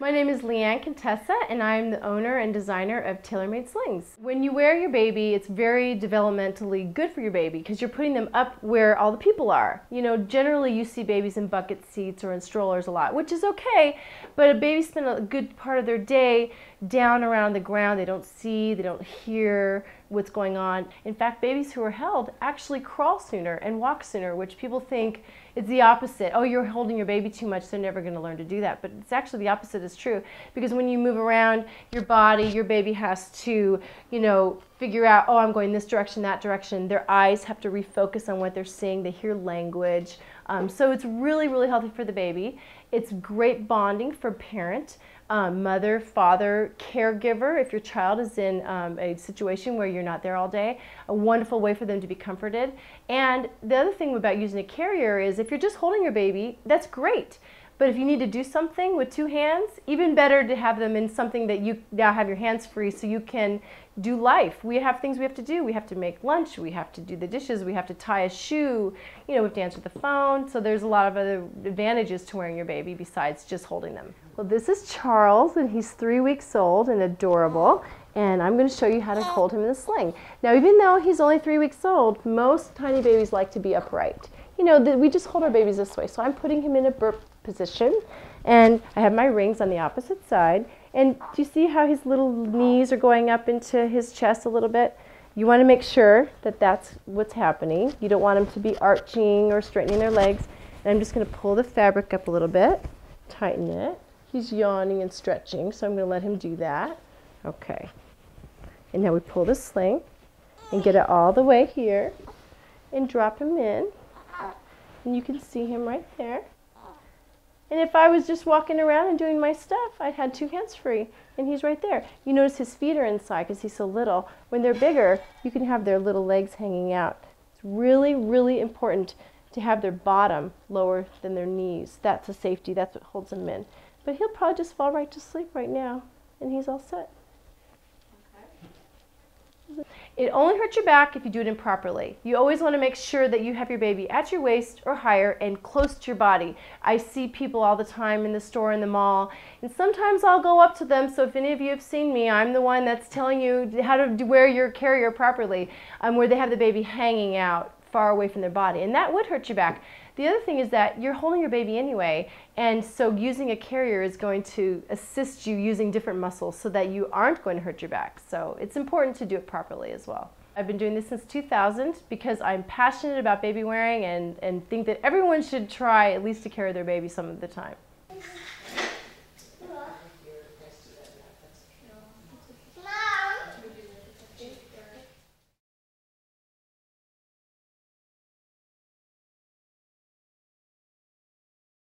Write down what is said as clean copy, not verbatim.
My name is LeAnn Contessa, and I'm the owner and designer of Tailor-Made Slings. When you wear your baby, it's very developmentally good for your baby because you're putting them up where all the people are. You know, generally you see babies in bucket seats or in strollers a lot, which is okay, but a baby spends a good part of their day down around the ground. They don't see, they don't hear what's going on. In fact, babies who are held actually crawl sooner and walk sooner, which people think is the opposite. Oh, you're holding your baby too much, they're never going to learn to do that. But it's actually the opposite is true, because when you move around your body, your baby has to, you know, figure out, oh, I'm going this direction, that direction. Their eyes have to refocus on what they're seeing. They hear language. So it's really, really healthy for the baby. It's great bonding for parent, mother, father, caregiver. If your child is in a situation where you're not there all day, a wonderful way for them to be comforted. And the other thing about using a carrier is if you're just holding your baby, that's great. But if you need to do something with two hands, even better to have them in something that you now have your hands free so you can do life. We have things we have to do. We have to make lunch. We have to do the dishes. We have to tie a shoe. You know, we have to answer the phone. So there's a lot of other advantages to wearing your baby besides just holding them. Well, this is Charles, and he's 3 weeks old and adorable. And I'm going to show you how to hold him in a sling. Now, even though he's only 3 weeks old, most tiny babies like to be upright. You know, we just hold our babies this way. So I'm putting him in a burp position, and I have my rings on the opposite side. And do you see how his little knees are going up into his chest a little bit? You want to make sure that that's what's happening. You don't want them to be arching or straightening their legs. And I'm just going to pull the fabric up a little bit, tighten it. He's yawning and stretching, so I'm going to let him do that. Okay. And now we pull the sling and get it all the way here and drop him in. And you can see him right there. And if I was just walking around and doing my stuff, I'd had two hands free, and he's right there. You notice his feet are inside because he's so little. When they're bigger, you can have their little legs hanging out. It's really, really important to have their bottom lower than their knees. That's a safety. That's what holds them in. But he'll probably just fall right to sleep right now, and he's all set. It only hurts your back if you do it improperly. You always want to make sure that you have your baby at your waist or higher and close to your body. I see people all the time in the store, in the mall, and sometimes I'll go up to them. So if any of you have seen me, I'm the one that's telling you how to wear your carrier properly, where they have the baby hanging out far away from their body, and that would hurt your back. The other thing is that you're holding your baby anyway, and so using a carrier is going to assist you using different muscles so that you aren't going to hurt your back. So it's important to do it properly as well. I've been doing this since 2000 because I'm passionate about baby wearing and think that everyone should try at least to carry their baby some of the time.